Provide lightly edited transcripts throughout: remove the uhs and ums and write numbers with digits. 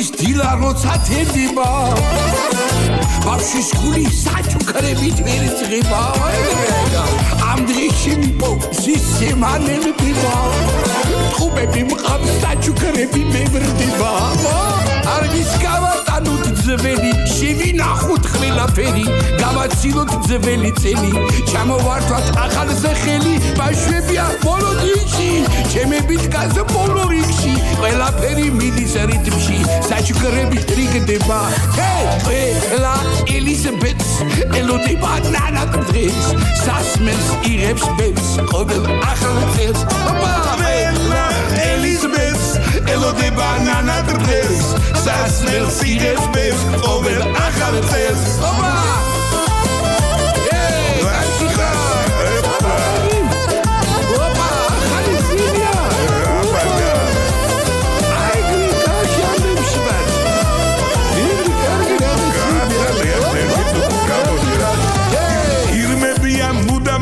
Inotis dila roța tendiba Bavșis culi saciu care vitveri treba Am dreșim po zise manele biba Tube bim am saciu care vitveri treba Arvis gava tanut dzveli Shevi nakhut khvela feri Gavatsilot dzveli tseli Chamovartvat akhal zexeli Bashvebia bolodinshi Chemebit gaz bolorikshi Qvela feri milis ritmshi Sachukrები რიგდება ყველა ელიზაბეთს ელოდება ნანატბრძეს სასმელს იღებს ბევრს ყოველ ახალ წელს ყველა ელიზაბეთს ელოდება ნანატბრძეს სასმელს იღებს ბევრს ყოველ ახალ წელს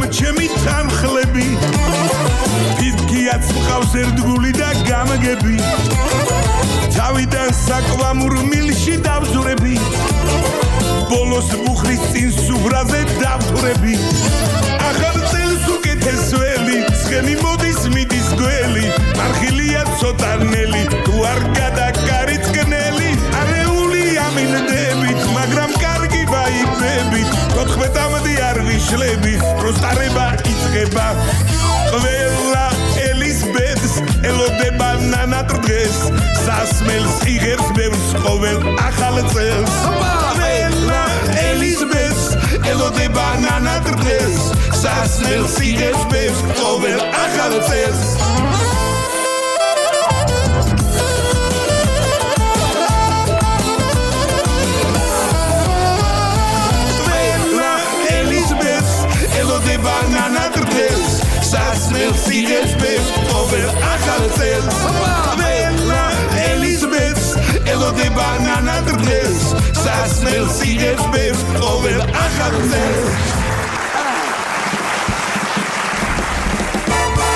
ჩემი თანხლები ფიზკიაც მყავს ერთგული და გამგები თავიდან საკვამურ მილში დავზურები ბოლოს ბუხრის წინ სუბრაზე დავთვრები ახალ წელს უკეთესველი ცხენი მოდის მიდის გველი მარხილია ცოტანელი თუ არ გადაკარიწყნელი არეული ამინდებით მაგრამ კარგი ვაიბებით 14-მდე არ ვიშლები პროსტარება იწყება ყველა ელიზაბეთს ელოდება ნანატბრძეს სასმელს იღებს ბევრს ყოველ ახალ წელს ყველა ელიზაბეთს ელოდება ნანატბრძეს სასმელს იღებს ბევრს ყოველ ახალ წელს სასმელს იღებს ბევრს ყოველ ახალ წელს ყველა ელიზაბეთს ელოდება ნანატბრძეს სასმელს იღებს ბევრს ყოველ ახალ წელს